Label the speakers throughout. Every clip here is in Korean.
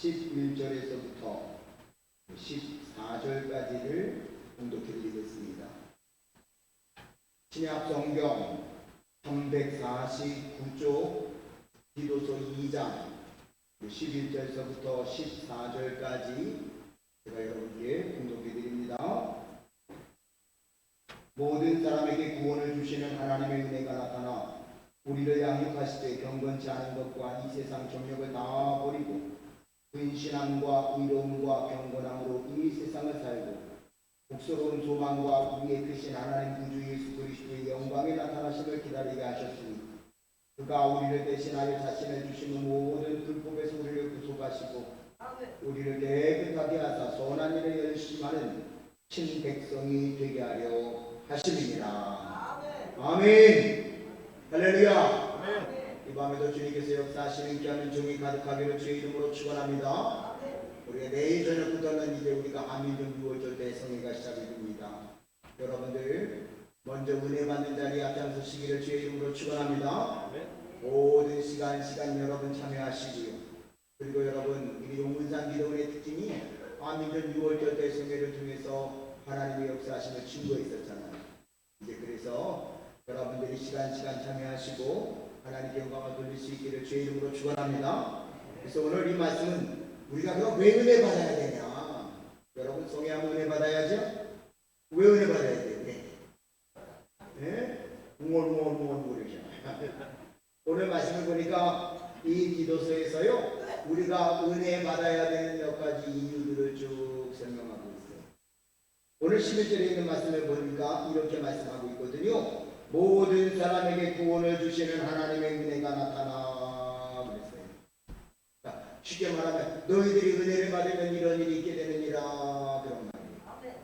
Speaker 1: 11절에서부터 14절까지를 봉독해 드리겠습니다. 신약 성경 349쪽 디도서 2장 11절에서부터 14절까지 제가 여러분께 봉독해 드립니다. 모든 사람에게 구원을 주시는 하나님의 은혜가 나타나 우리를 양육하실 때 경건치 않은 것과 이 세상 정욕을 다 버리고 근신함과 의로움과 경건함으로 이 세상을 살고 복스러운 소망과 우리의 크신 하나님 구주 예수 그리스도의 영광에 나타나심을 기다리게 하셨으니 그가 우리를 대신하여 자신을 주시는 모든 불법에서 우리를 구속하시고 우리를 깨끗하게 하사 선한 일에 열심히 하는 친백성이 되게 하려 하심이니라. 아멘. 할렐루야. 아멘. 이 밤에도 주님께서 역사하시는 귀한 종이 가득하기를 주의 이름으로 축원합니다. 우리가 내일 저녁부터는 이제 우리가 한민족 6월절 대성회가 시작이 됩니다. 여러분들 먼저 은혜 받는 자리에 앞장서시기를 주의 이름으로 축원합니다. 모든 시간 여러분 참여하시고요. 그리고 여러분 우리 용문산 기도원의 특징이 한민족 6월절 대성회를 통해서 하나님의 역사하심을 증거해 있었잖아요. 이제 그래서 여러분들이 시간 참여하시고 하나님께 영광을 돌릴 수 있기를 주의 이름으로 축원합니다. 그래서 오늘 이 말씀은 우리가 그럼 왜 은혜 받아야 되냐? 여러분 성회하면 은혜 받아야죠? 왜 은혜 받아야 돼요? 네? 웅얼웅얼거리잖아요. 오늘 말씀을 보니까 이 기도서에서요 우리가 은혜 받아야 되는 몇 가지 이유들을 쭉 설명하고 있어요. 오늘 11절에 있는 말씀을 보니까 이렇게 말씀하고 있거든요. 모든 사람에게 구원을 주시는 하나님의 은혜가 나타나 그랬어요. 쉽게 말하면 너희들이 은혜를 받으면 이런 일이 있게 되느니라 그런 말이에요.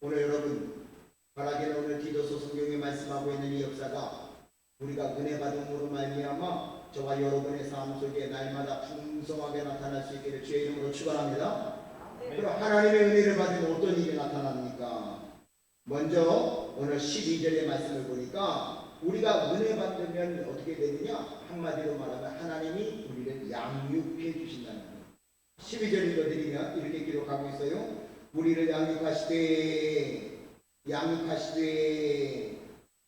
Speaker 1: 오늘 여러분 바라기는 오늘 디도서 성경에 말씀하고 있는 이 역사가 우리가 은혜 받음으로 말미암아 저와 여러분의 삶 속에 날마다 풍성하게 나타날 수 있기를 주의 이름으로 축원합니다. 그럼 하나님의 은혜를 받으면 어떤 일이 나타납니까? 먼저 오늘 12절의 말씀을 보니까 우리가 은혜 받으면 어떻게 되느냐? 한마디로 말하면 하나님이 우리를 양육해 주신다는 거예요. 12절 읽어드리면 이렇게 기록하고 있어요. 우리를 양육하시되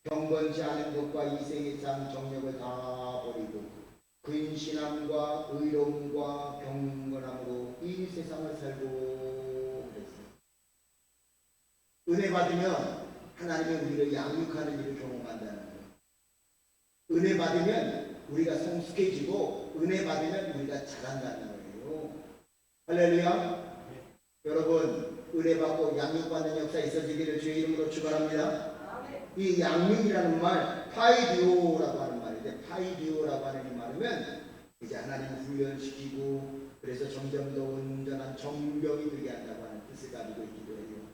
Speaker 1: 경건치 않은 것과 이 세상 정욕을 다 버리고 근신함과 의로움과 경건함으로 이 세상을 살고 그랬어요. 은혜 받으면 하나님이 우리를 양육하는 일을 경험한다는 거예요. 은혜 받으면 우리가 성숙해지고 은혜 받으면 우리가 자란다는 거예요. 할렐루야. 여러분 은혜 받고 양육받는 역사 있어지기를 주의 이름으로 축원합니다. 이 양육이라는 말 파이디오라고 하는 말인데 파이디오라고 하는 이 말이면 이제 하나님을 훈련시키고 그래서 점점 더 온전한 정병이 되게 한다고 하는 뜻을 가지고 있기도 해요.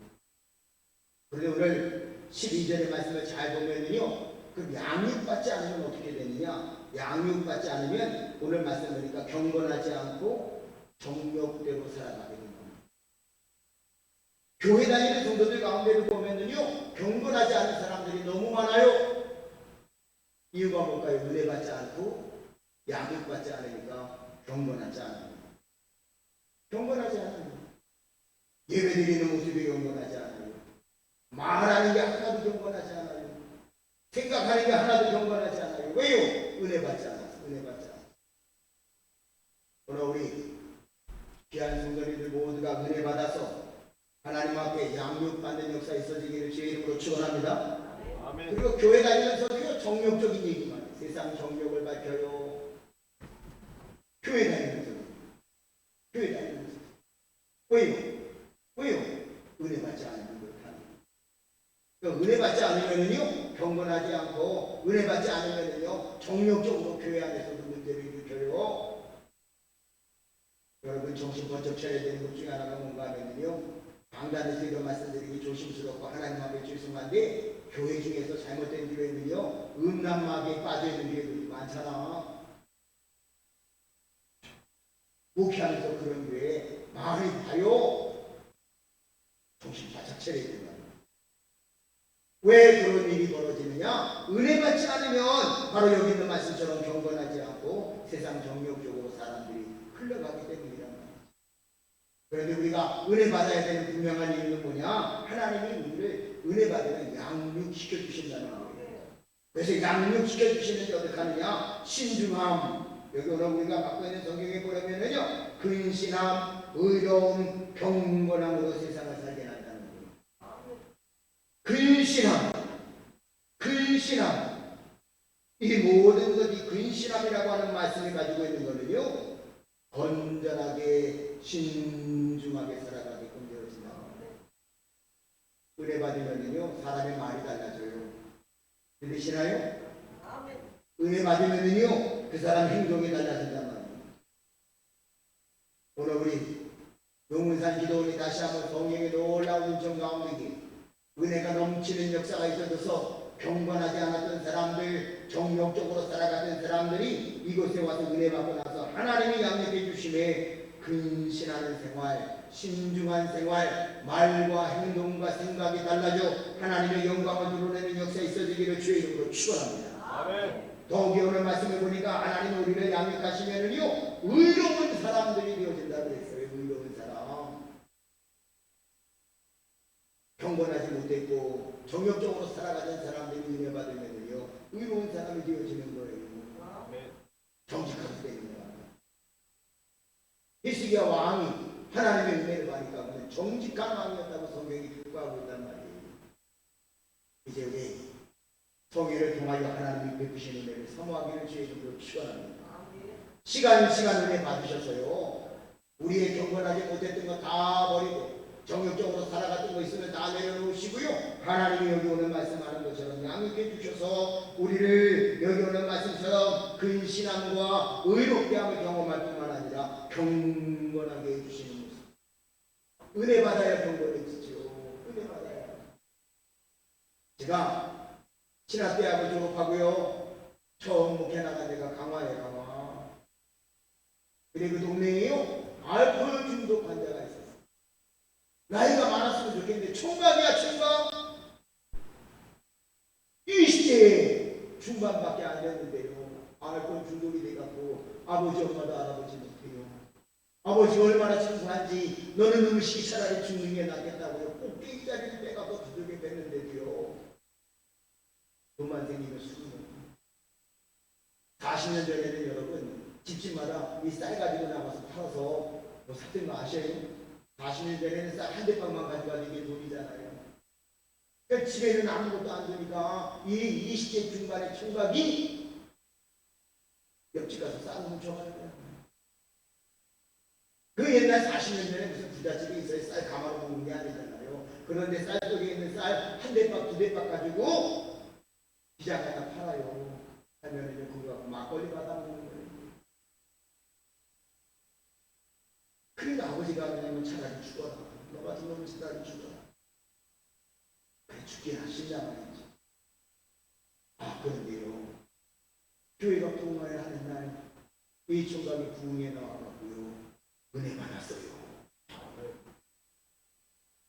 Speaker 1: 그런데 오늘 12절의 말씀을 잘 보면요 그럼 양육받지 않으면 어떻게 되느냐? 양육받지 않으면 오늘 말씀 보니까 경건하지 않고 정욕대로 살아가게 됩니다. 교회 다니는 성도들 가운데를 보면은요 경건하지 않은 사람들이 너무 많아요. 이유가 뭘까요? 은혜 받지 않고 양육받지 않으니까 경건하지 않아요. 경건하지 않아요. 예배 드리는 모습이 경건하지 않아요. 말하는 게 하나도 경건하지 않아요. 생각하는 게 하나도 경건하지 않아요. 왜요? 은혜 받지 않아서. 은혜 받지 않아서. 오늘 우리 귀한 성도님들 모두가 은혜 받아서 하나님 앞에 양육받는 역사 있어지기를 주의 이름으로 축원합니다. 아멘. 그리고 교회 다니면서도요 정욕적인 얘기만 해요. 세상 정욕을 밝혀요. 교회 다니면서 왜요? 은혜 받지 않는 걸 하는 그러니까 은혜 받지 않으면은요 경건하지 않고 은혜 받지 않으면은요 정욕적으로 교회 안에서도 문제를 일으켜요. 여러분 정신 번쩍 차려야 되는 것 중에 하나가 뭔가 하면은요 강단에서 이런 말씀드리기 조심스럽고 하나님 앞에 죄송한데 교회 중에서 잘못된 교회는요 음란마귀에 빠져있는 교회들이 많잖아. 목회하면서 그런 교회 많이 봐요. 정신 바짝 차려야 된다. 왜 그런 일이 벌어지느냐? 은혜 받지 않으면 바로 여기 있는 말씀처럼 경건하지 않고 세상 정욕적으로 사람들이 흘러 그런데 우리가 은혜 받아야 되는 분명한 이유는 뭐냐? 하나님이 우리를 은혜 받으면 양육시켜 주신다는 거예요. 그래서 양육시켜 주시는데 어떻게 하느냐? 신중함. 여기 오늘 우리가 갖고 있는 성경에 보면은요, 근신함, 의로움, 경건함으로 세상을 살게 한다는 거예요. 근신함, 근신함. 이 모든 것이 근신함이라고 하는 말씀을 가지고 있는 거는요, 건전하게 신중하게 살아가게끔 되어진다. 은혜 받으면요 사람의 말이 달라져요. 들리시나요? 은혜 받으면요 그 사람 행동이 달라진단 말이에요. 오늘 우리 용문산 기도원이 다시 한번 성령의 놀라운 정 가운데 은혜가 넘치는 역사가 있어져서 경건하지 않았던 사람들, 정욕적으로 살아갔던 사람들이 이곳에 와서 은혜 받고 나서 하나님이 양육해 주심에 근신하는 생활, 신중한 생활, 말과 행동과 생각이 달라져 하나님의 영광을 드러내는 역사에 있어지기를 주의 이름으로 축원합니다. 아멘. 더욱이 오늘 말씀을 보니까 하나님 우리를 양육하시면은요 의로운 사람들이 되어진다 그랬어요. 의로운 사람. 경건하지 못했고 정욕적으로 살아가는 사람들이 은혜 받으면요 의로운 사람이 되어지는 거예요. 정직하게 되는 거예요. 히스기야 왕이 하나님의 은혜를 받으니까 정직한 왕이었다고 성경이 기록하고 있단 말이에요. 이제 우리 성회를 통하여 하나님이 베푸신 은혜를 사모하기를 주의 이름으로 축원합니다. 시간 은혜 받으셔서요 우리의 경건하지 못했던 거 다 버리고 정욕적으로 살아갔던 거 있으면 다 내려놓으시고요 하나님이 여기 오는 말씀하는 것처럼 양육해 주셔서 우리를 여기 오는 말씀처럼 근신함과 의롭게 함을 경험할 뿐만 아니라 경건하게 해주시는 모습. 은혜 받아야 경건해지죠. 은혜 받아야. 제가 신학대학을 졸업하고요 처음 목회 나간 데가 강화에 강화. 근데 그 동네에요 알코올 중독 환자가 있었어요. 나이가 많았으면 좋겠는데 총각이야 총각. 20대 중반밖에 안 됐는데요 알코올 중독이 돼갖고 아버지 엄마도 알아보지 못해요. 아버지가 얼마나 청소한지 너는 음식이 차라리 죽는 게 낫겠다고요. 꼭대기짜리를 빼갖고 두들겨 뺐는데도요 돈만 생기면 술을 먹고. 40년 전에는 여러분 집집마다 이 쌀 가지고 나가서 팔아서 뭐 샀던 거 아셔요? 40년 전에는 쌀 한 대빵만 가져가도 이게 돈이잖아요. 그러니까 집에는 아무것도 안 되니까 이 20대 중반의 총각이 옆집 가서 쌀 훔쳐가는 거야. 그 옛날 40년 전에 무슨 부잣집이 있어요. 쌀 가마로 먹는 게 아니잖아요. 그런데 쌀 속에 있는 쌀 한 대박 두 대박 가지고 시장 갖다 팔아요. 하면은 그거 막걸리 받아 먹는 거예요. 그러니까 아버지가 그냥 차라리 죽어라. 너 같은 놈은 차라리 죽어라. 그래 죽긴 하신다 말이지. 아 그런데요. 교회가 부흥을 하는 날 이 총각이 부흥에 나와갖고요. 은혜 받았어요.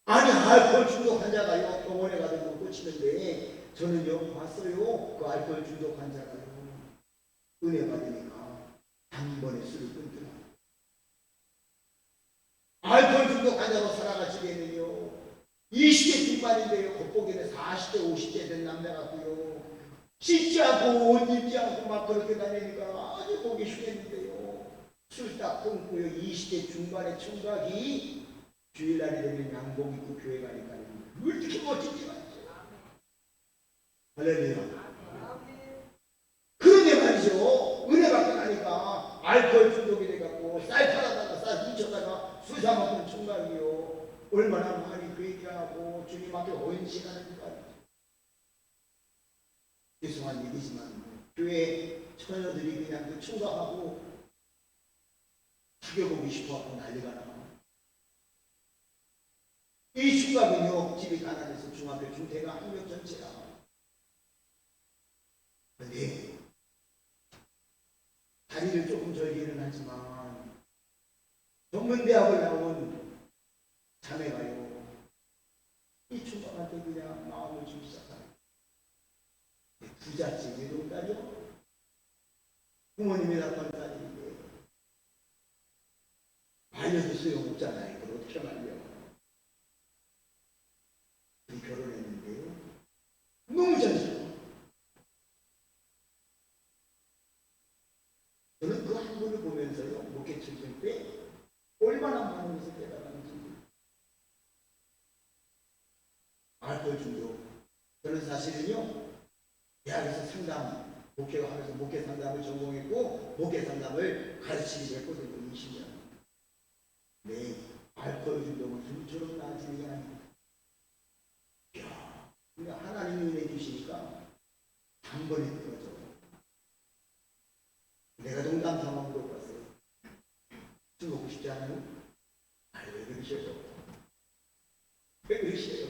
Speaker 1: 아니 알코올 중독 환자가요. 병원에 가서 꽂히는데 저는요 봤어요. 그 알코올 중독 환자가요. 은혜 받으니까 단번에 술을 끊더라고요. 알코올 중독 환자로 살아가시게는요 20대 중반인데요 겉보기에는 40대 50대 된 남자 같고요 씻지 않고 옷 입지 않고 막 그렇게 다니니까 아주 보기 흉했는데요 술 딱 끊고요 20대 중반의 총각이 주일날이 되면 양복 입고 교회 가니까요 어떻게 멋진지 말이죠. 할렐루야. 그런데 말이죠 은혜 받고 나니까 알코올 중독이 돼갖고 쌀 팔아다가 쌀 훔쳐다가 수사 먹는 총각이요 얼마나 많이 회개하고 주님 앞에 헌신하는지 말이죠. 죄송한 일이지만 교회 처녀들이 그냥 그 총각하고 죽여보고 싶어하고 난리가 나. 이 총각은요 집이 가난해서 중학교 중퇴가 학력 전체야. 근데 다리를 조금 절기는 하지만 전문대학을 나온 자매가요 이 총각한테 그냥 마음을 주기 시작하는 부잣집 외동딸이요 부모님이 낳은 딸인데 알려도 소용없잖아요. 그걸 편하려 결혼했는데요. 너무 잘했어요. 저는 그 한 분을 보면서요, 목회 출근 때 얼마나 많은 것을 깨달았는지. 알코올 중독. 저는 사실은요, 대학에서 상담, 목회를 하면서 목회 상담을 전공했고, 목회 상담을 가르치기도 했거든요, 20년. 네, 알코올 중독은 좀처럼 나아지는 게 아닙니다. 이야, 하나님이 은혜 주시니까 단번에 끊어져. 내가 농담 삼아 물어봤어요. 술 먹고 싶지 않아요? 아니, 왜 그러셔요? 왜 그러셔요?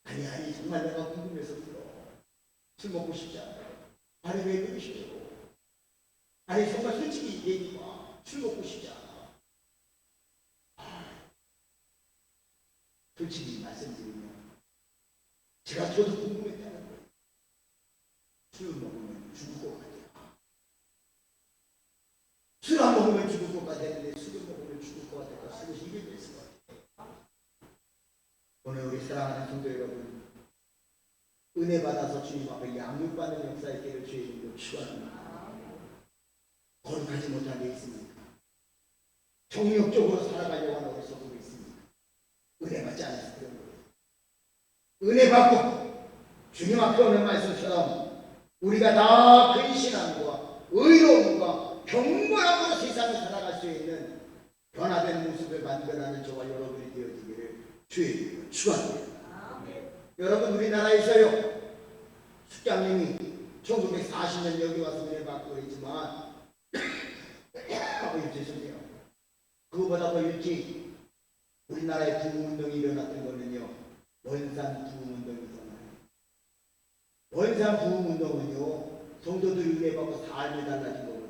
Speaker 1: 아니, 정말 내가 궁금해서 들어. 술 먹고 싶지 않아요? 아니, 왜 그러셔요? 아니, 정말 솔직히 얘기해봐. 술 먹고 싶지 않아. 솔직히 말씀드리면 저도 궁금했다는 거예요. 술 먹으면 죽을 것 같아요. 술 안 먹으면 죽을 것 같았는데 술을 먹으면 죽을 것 같아서 술을 이기게 됐을 것 같아요. 오늘 우리 사랑하는 성도 여러분, 은혜 받아서 주님 앞에 양육받는 역사의 길을 주의 이름으로 축원합니다. 거룩하지 못한 게 있습니까? 정욕적으로 살아가려고 하는 어리석음이 있습니까? 은혜 받지 않아서 그런 거예요. 은혜 받고 주님 앞에 오는 말씀처럼 우리가 다 근신함과 의로움과 경건함으로 세상을 살아갈 수 있는 변화된 모습을 만들어가는 저와 여러분이 되어지기를 주의 이름으로 축원합니다. 여러분, 우리나라에서요, 숙장님이 1940년 여기 와서 은혜 받고 그랬지만 죄송해요. 그거보다 더 일찍 우리나라의 부흥운동이 일어났던 거는요, 원산 부흥운동이잖아요. 원산 부흥운동은요, 성도들이 은혜 받고 삶이 달라진 거거든요.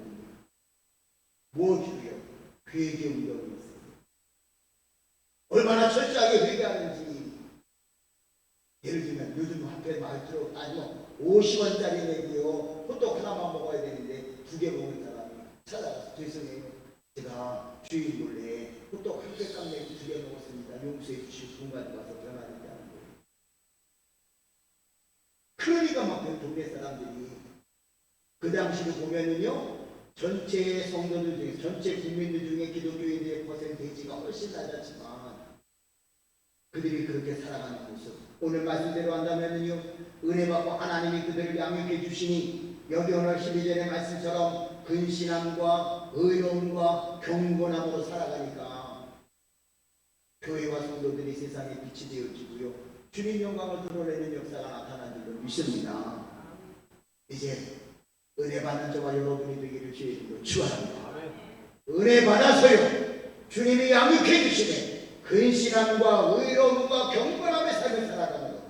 Speaker 1: 무엇이요? 회개 운동이 있어요. 얼마나 철저하게 회개하는지. 예를 들면 요즘 한편 말투로 따지면 50원짜리 내고요, 호떡 하나만 먹어야 되는데 2개 먹는 사람이 찾아가서 죄송해요, 제가 주일 몰래 호떡 한 개값 내고 2개 먹었습니다. 용서해 주시고 돈 가져가서 변화되지 않은 거예요. 그러니까 막 동네 사람들이 그 당시를 보면은요, 전체 성도들 중에, 전체 국민들 중에 기독교인들의 퍼센테이지가 훨씬 낮았지만 그들이 그렇게 살아가는 모습, 오늘 말씀대로 한다면요, 은혜 받고 하나님이 그들을 양육해 주시니 여기 오늘 12절의 말씀처럼 근신함과 의로움과 경건함으로 살아가니까 교회와 성도들이 세상에 빛이 되어지고요, 주님 영광을 드러내는 역사가 나타난 줄로 믿습니다. 이제 은혜 받는 저와 여러분이 되기를 주의 이름으로 축원합니다. 은혜 받아서요, 주님이 양육해 주시네 근신함과 의로움과 경건함의 삶을 살아가는 것,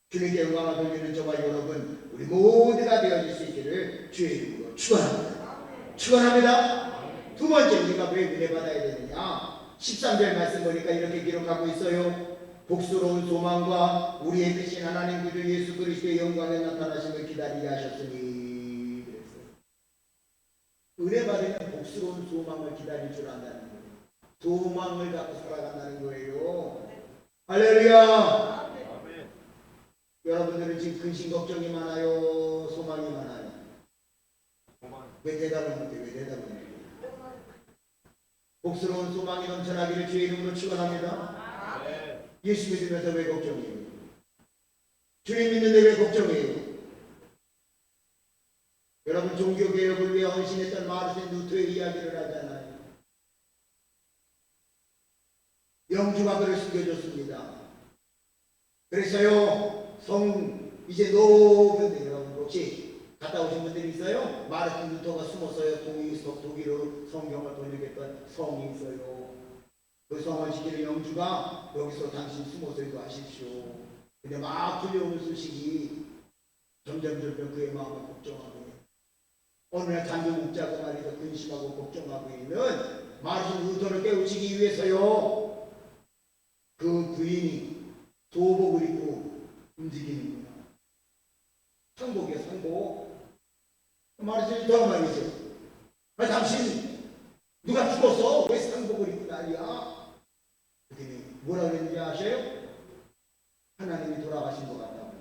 Speaker 1: 주님께 영광을 돌리는 저와 여러분 우리 모두가 되어질 수 있기를 주의 이름으로 축원합니다. 축원합니다. 두 번째, 우리가 왜 은혜 받아야 되느냐? 13절 말씀 보니까 이렇게 기록하고 있어요. 복스러운 소망과 우리의 크신 하나님 구주 예수 그리스도의 영광에 나타나심을 기다리게 하셨으니. 그랬어요. 은혜 받으면 복스러운 소망을 기다릴 줄 안다는 거예요. 소망을 갖고 살아간다는 거예요. 할렐루야. 아멘. 여러분들은 지금 근심 걱정이 많아요, 소망이 많아요? 왜 대답을 못해? 왜 대답을 못해? 복스러운 소망이 넘쳐나기를 주의 이름으로 축원합니다. 예수 믿으면서 왜 걱정이에요? 주님 믿는데 왜 걱정이에요? 여러분, 종교개혁을 위해 헌신했던 마르틴 루터의 이야기를 하잖아요. 영주가 그를 숨겨줬습니다. 그래서요, 이제 높은데, 여러분 혹시 갔다 오신 분들이 있어요? 마르틴 루터가 숨어서요, 독일어로 성경을 번역했던 성이 있어요. 그 성을 지키는 영주가 여기서 당신 숨어서 기도하십시오. 근데 막 들려오는 소식이 점점 그의 마음을 걱정하고, 어느 날 잠도 못 자고 말이죠, 근심하고 걱정하고 있는 마르틴 루터를 깨우치기 위해서요, 그 부인이 도복을 입고 움직이는구나. 상복이야, 상복. 마르틴 루터가 말이죠, 당신 누가 죽었어? 왜 상복을 입고 난리야? 뭐라 그랬는지 아셔요? 하나님이 돌아가신 것 같다고.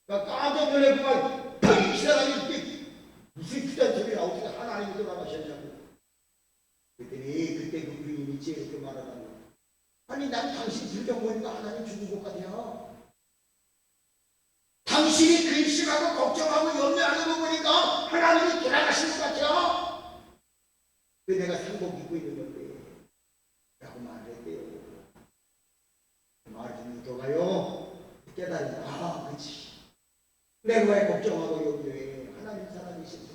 Speaker 1: 그러니까 깜짝 놀래구만. 이 사람이 무슨 그딴 소리야. 어떻게 하나님이 돌아가셨냐고. 그랬더니 그때 그 부인이 이렇게 말하는 거야. 아니 난 당신 불경 보니까 하나님 죽은 것 같아요. 당신이 근심하고 걱정하고 염려하는 거 보니까 하나님이 돌아가신 것 같아요. 그 내가 상복 입고 있는 건데 라고 말을 했대요. 그 말을 듣는 도가요 깨달은다. 아 그치, 내가 왜 걱정하고 염려해. 하나님 사람이신데.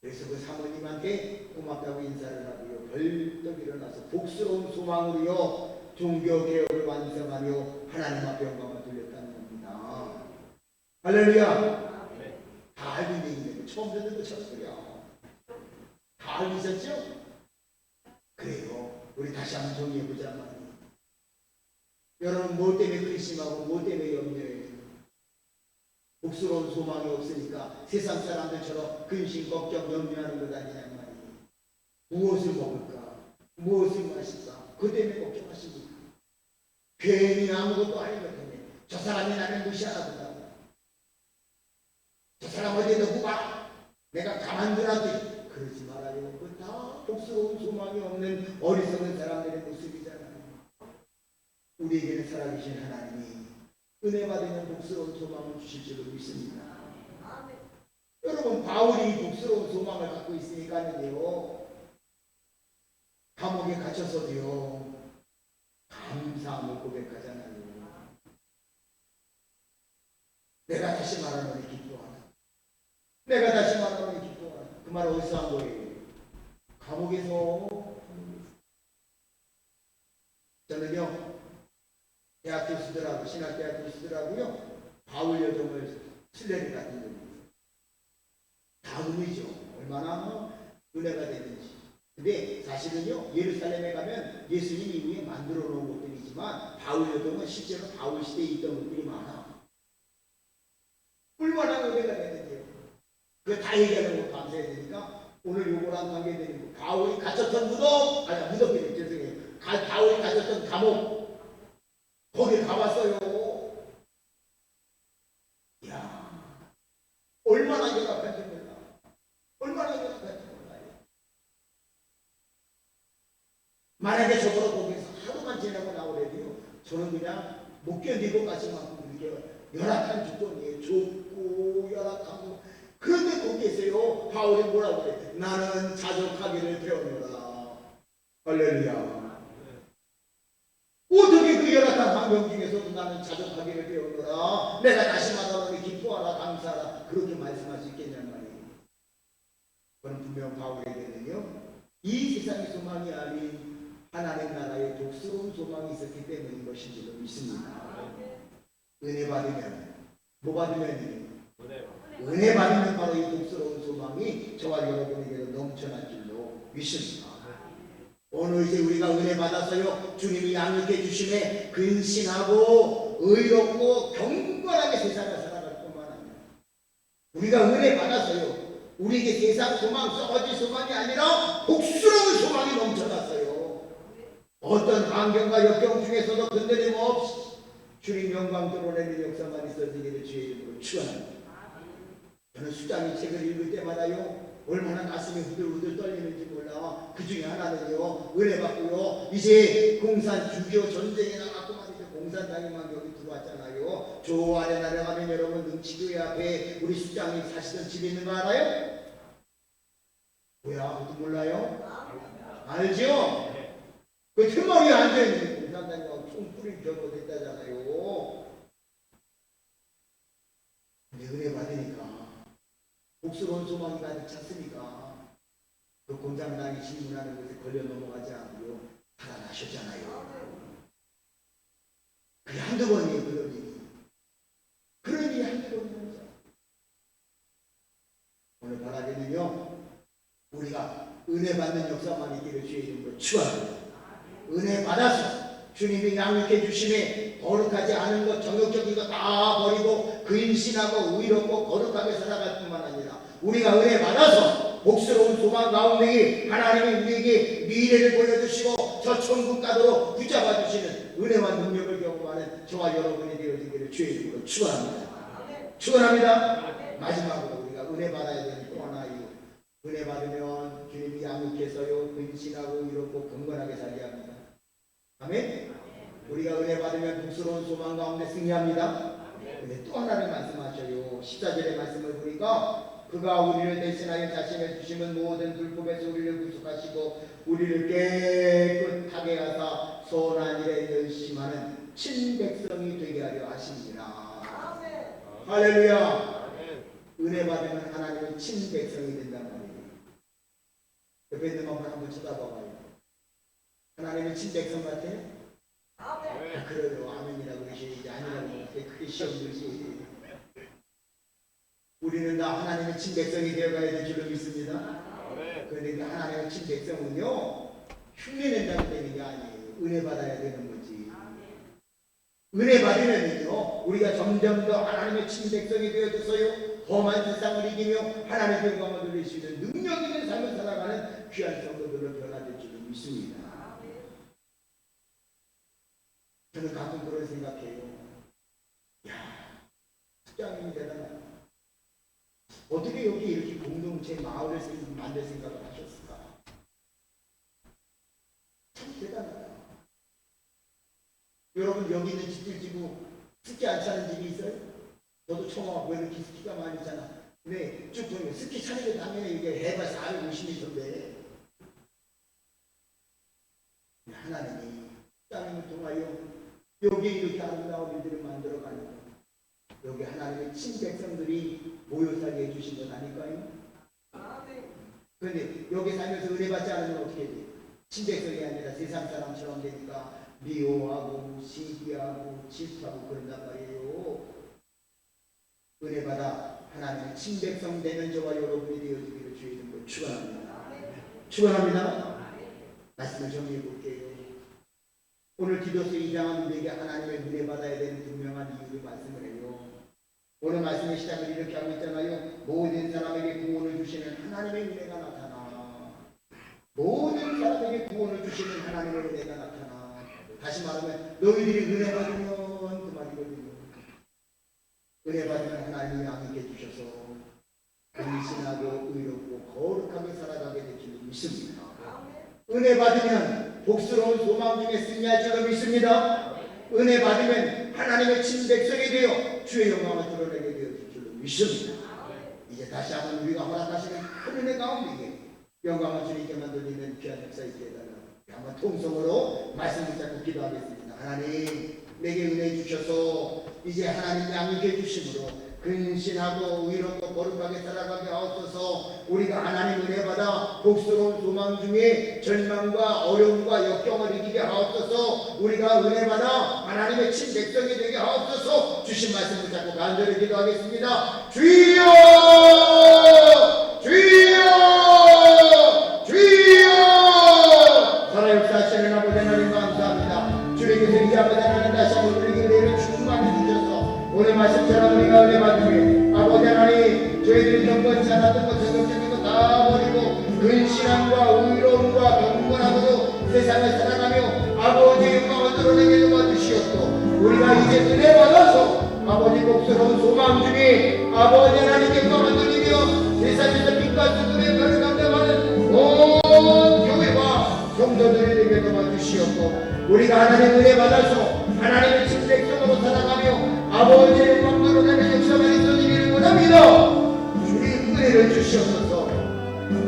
Speaker 1: 그래서 그 사모님한테 고맙다고 인사를 하고요. 벌떡 일어나서 복스러운 소망으로요 종교 개혁을 완성하며 하나님 앞에 영광을 돌렸다는 겁니다. 할렐루야. 네. 다 알고 있는 처음 듣는 것처럼 소리야. 다 알고 있었죠? 그래요. 우리 다시 한번 정리해보자 말이에요. 여러분 뭐 때문에 근심하고 뭐 때문에 염려해요? 복스러운 소망이 없으니까 세상 사람들처럼 근심, 걱정, 염려하는 것 아니냐 말이에요. 무엇을 먹을까? 무엇을 마실까? 그 때문에 걱정하십니까? 괜히 아무것도 아닌 것 같네. 저 사람이 나를 무시하나 보다. 저 사람 어디에 놓고 봐. 내가 가만두라지. 그러지 말아요. 그 다 복스러운 소망이 없는 어리석은 사람들의 모습이잖아요. 우리에게는 살아계신 하나님이 은혜 받으면 복스러운 소망을 주실 줄로 믿습니다. 여러분 바울이 복스러운 소망을 갖고 있으니까요 감옥에 갇혀서도요 감사함을 고백하잖아요. 내가 다시 말하노니 기뻐하라. 내가 다시 말하노니 기뻐하라. 그 말 어디서 한 거예요? 감옥에서. 저는요 대학 교수들하고 신학대학 교수들하고요 바울 여정을 신뢰를 갖는 겁니다. 다 의미죠. 얼마나 은혜가 되는지. 근데 사실은요 예루살렘에 가면 예수님 이후에 만들어 놓은 것들이지만 바울 여정은 실제로 바울 시대에 있던 것들이 많아. 얼마나 은혜가 되는데요. 그거 다 얘기하는 거 감사해야 되니까 오늘 요거랑 관계되는 거. 바울이 갇혔던 무덤, 아니 무덤이 죄송해요. 바울이 갇혔던 감옥 거기 가봤어요. 이야 얼마나 열악한지 몰라. 얼마나 열악한지 몰라요. 만약에 저거로 거기서 하루만 지내고 나오래도요 저는 그냥 못 견디고 가실 만큼 그렇게 열악한 조건이에요. 좁고 열악하고. 그런데 거기에서요 바울이 뭐라고 그래? 나는 자족하기를 배우노라. 할렐루야. 어떻게 그 열악한 환경 중에서도 나는 자족하기를 배우노라. 내가 다시 말하노니 기뻐하라 감사하라. 그렇게 말씀할 수 있겠냔 말이에요. 그건 분명 바울에게는요 이 세상의 소망이 아닌 하나님 나라의 복스러운 소망이 있었기 때문인 것인지도 믿습니다. 은혜 받으면 뭐 받으면 은혜 받으면 바로 이 복스러운 소망이 저와 여러분에게도 넘쳐날 줄로 믿습니다. 오늘 이제 우리가 은혜 받아서요 주님이 양육해 주심에 근신하고 의롭고 경건하게 세상을 살아갈 뿐만 아니라 우리가 은혜 받아서요 우리에게 세상 소망, 썩어질 소망이 아니라 복스러운 소망이 넘쳐났어요. 어떤 환경과 역경 중에서도 흔들림 없이 주님 영광 드러내는 역사만 있어지기를 주의 이름으로 축원합니다. 저는 수장이 책을 읽을 때마다요 얼마나 가슴이 후들후들 떨리는지 몰라. 그 중에 하나는요 은혜 받고요 이제 공산 6.25 전쟁에 나갔고 말이죠. 공산당이만 여기 들어왔잖아요. 저 아래 나라가면 여러분 능치교회 앞에 우리 수장이 사시던 집에 있는 거 알아요? 뭐야 그것도 몰라요? 알죠? 그 틈머리에 앉아있는 공산당이하고 총뿌리 결혼됐다잖아요. 근데 은혜 받으니까 복스러운 소망이 가득 찼으니까 그 공산당이 질문하는 것에 걸려 넘어가지 않고요 살아나셨잖아요. 그게 한두 번이에요. 그런 일이. 그런 일이 한두 번이에요. 오늘 바라기는요 우리가 은혜 받는 역사만 있기를 주의 이름으로 축원합니다. 은혜 받아서 주님이 양육해 주심에 거룩하지 않은 것, 정욕적인 것 다 버리고 근신하고 의롭고 거룩하게 살아갈 뿐만 아니라 우리가 은혜 받아서 복스러운 소망 가운데 하나님이 우리에게 미래를 보여주시고 저 천국 가도록 붙잡아 주시는 은혜와 능력을 경험하는 저와 여러분이 되어지기를 주의 이름으로 축원합니다. 축원합니다. 마지막으로 우리가 은혜 받아야 되는 또 하나 이유, 은혜 받으면 주님이 양육해서요 근신하고 이롭고 경건하게 살게 합니다. 아멘. 우리가 은혜 받으면 복스러운 소망 가운데 승리합니다. 근데 또 하나를 말씀하셔요. 14절의 말씀을 보니까 그가 우리를 대신하여 자신을 주시면 모든 불법에서 우리를 구속하시고 우리를 깨끗하게 하사 선한 일에 열심하는 친백성이 되게 하려 하십니다. 할렐루야. 은혜 받으면 하나님의 친백성이 된단 말이에요. 옆에 있는 분 한번 쳐다봐봐요. 하나님의 친백성 같아요? 그래요. 아멘이라고 그러시지 아니라고 크게 시험 들지. 우리는 다 하나님의 친백성이 되어가야 될 줄로 믿습니다. 그런데 하나님의 친백성은요 흉내낸다고 되는 게 아니에요. 은혜 받아야 되는 거지. 은혜 받으면요 우리가 점점 더 하나님의 친백성이 되어져서요 험한 세상을 이기며 하나님의 영광을 누릴 수 있는 능력 있는 삶을 살아가는 귀한 성도들로 변화될 줄로 믿습니다. 저는 가끔 그런 생각해요. 야, 특장님이 대단하다. 어떻게 여기 이렇게 공동체 마을을 만들 생각을 하셨을까? 참 대단하다. 여러분 여기 있는 집들 지구 스키 안 차는 집이 있어요? 저도 처음 와서 왜 이렇게 스키가 많이 차나? 근데 쭉 보면 스키 차는 게 당연히 이게 해발 450m인데 하나님이 땅을 통하여 여기 이렇게 아름다운 일들을 만들어가는 것, 여기 하나님의 친백성들이 모여 살게 해주신 것 아닐까요? 그런데 여기 살면서 은혜 받지 않으면 어떻게 돼요? 친백성이 아니라 세상 사람처럼 되니까 미워하고 시기하고 질투하고 그런단 말이에요. 은혜 받아 하나님의 친백성 되는 저와 여러분이 되어지기를 주의 이름으로 축원합니다. 축원합니다. 말씀을 정리해 볼게요. 오늘 기도서 2장은 우리에게 하나님의 은혜 받아야 되는 분명한 이유를 말씀을 해요. 오늘 말씀의 시작을 이렇게 하고 있잖아요. 모든 사람에게 구원을 주시는 하나님의 은혜가 나타나. 모든 사람에게 구원을 주시는 하나님의 은혜가 나타나. 다시 말하면 너희들이 은혜 받으면 그 말이거든요. 은혜 받으면 하나님이 양육해 주셔서 근신하고 의롭고 거룩하게 살아가게 될 줄 믿습니다. 은혜 받으면 복스러운 소망 중에 승리할 줄로 믿습니다. 은혜 받으면 하나님의 친백성이 되어 주의 영광을 드러내게 되어질 줄로 믿습니다. 이제 다시 한번 우리가 허락하시는 큰 은혜 가운데 영광을 주님께만 돌리는 귀한 역사 있게 해달라고 한번 통성으로 말씀 붙잡고 기도하겠습니다. 하나님 내게 은혜 주셔서 이제 하나님 양육해 주심으로 근신하고 의롭고 거룩하게 살아가게 하옵소서. 우리가 하나님 은혜 받아 복스러운 소망 중에 절망과 어려움과 역경을 이기게 하옵소서. 우리가 은혜 받아 하나님의 친백성이 되게 하옵소서. 주신 말씀 붙잡고 간절히 기도하겠습니다. 주여 주여 주여. 살아역사하시는 아버지 하나님 감사합니다. 주님의 생기 아버지 하나님 다시 한번 우리에게 은혜를 충만히 주셔서 오늘 말씀처럼 우리가 은혜 받으면 아버지 하나님 저희들이 경건치 않았던 것 저격적인 것 다 버리고 근신함과 의로움과 경건함으로 세상을 살아가며 아버지의 영광을 드러내게 도와주시옵고 우리가 이제 은혜 받아서 아버지 복스러운 소망 중에 아버지 하나님께 영광을 드리며 세상에서 빛과 수분의 별을 감당하는 온 교회와 성도들이 되게 도와주시옵고 우리가 하나님 은혜 받아서 하나님의 친백성으로 살아가며 아버지의 영광 드러내는 역사가 있어지기를 원합니다. 주님 은혜를 주시옵소서.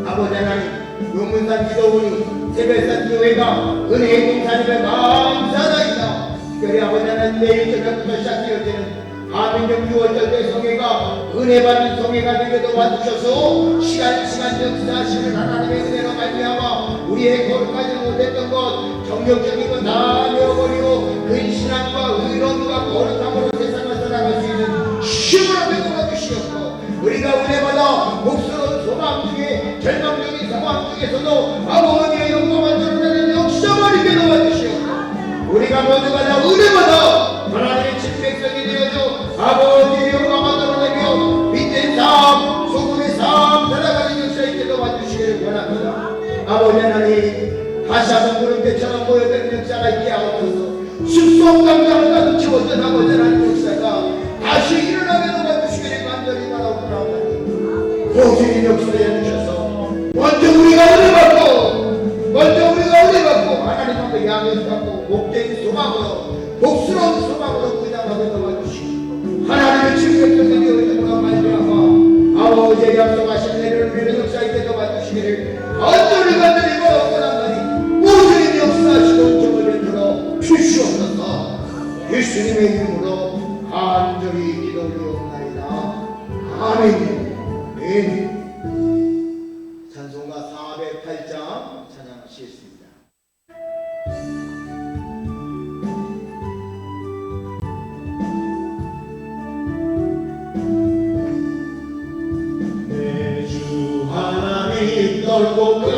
Speaker 1: 아버지 하나님 용문산 기도원이 새별산 교회가 은혜의 공사님을 감사하나이다. 특별히 아버지 하나님 내일 저녁부터 시작되어지는 하민정 6월절 성회가 은혜 받는 성회가 되게 도와주셔서 시간 역사하시는 하나님의 은혜로 말미암아 우리의 거룩하지 못했던 것 정력적인 것 다 내어버리고 근신함과 의로움과 거룩함으로 세상을 살아갈 수 있는 힘으로 되게 도와주시옵고 우리가 은혜 받아 복스러운 소망 중에 절망적인 상황 중에서도 아버지의 영광을 드러내는 역사를 이루게 도와주시옵고 우리가 모두가 다 은혜 받아 하나님의 친백성이 되어줘 아버지의 영광을 드러내며 빛된 삶 소금의 삶 살아가는 역사 있게 도와주시옵고 아버지 하나님 다시 한번 구름대처럼 모여드는 역사가 있게 하옵소서. 숲속 감정과 지웠던 아버지 하나님 역사가 다시 일어나게 도와주시기를 간절히 바라옵니다. 보시는 역사에 주셔서 먼저 우리가 은혜 받고 하나님 앞에 양해를 받고 목적인 소망으로 복스러운 소망으로 부장하게 도와주시고 하나님의 친구들이 되어있는 말미암아 아버지의 약속하신 내를 위는 역사 있게 도와주시기를 간절히 원하나니 모든 역사하시고 저를 들어 주시옵소서. 예수님의 이름으로 간절히 기도 올리옵나이다. 아멘. 찬송가 408장 찬양하시겠습니다.
Speaker 2: 내 주 하나님 넓고 큰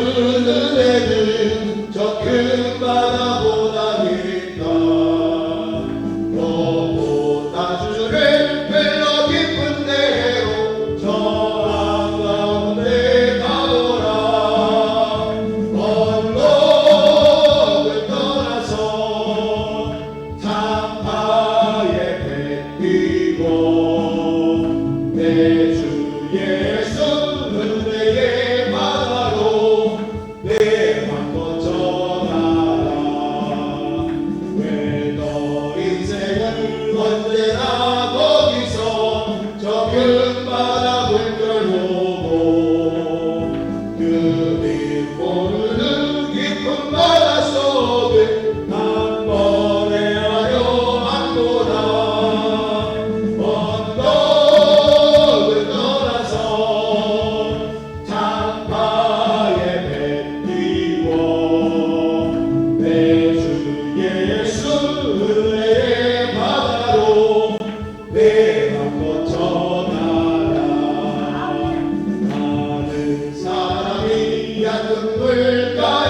Speaker 2: 은혜는 저 큰 바다보다 깊다. 너보다 주를 벨러 깊은 데로 저 한가운데 가보라. 언덕을 떠나서 참파에 배 뛰고 내 주 예수 은혜의 바다로 내 맘 걷져가라. 왜 너 인생은 언제나 거기서 저 큰 바다 물결 보고 그리 모르는 깊은 바다 속을 한 번에 하여 안보다. 언덕을 떠나서 참파에 배 뛰고 내 주 예수 은혜의 바다로 내 맘 걷져가라. 많은 사람이 얕은 물 가운데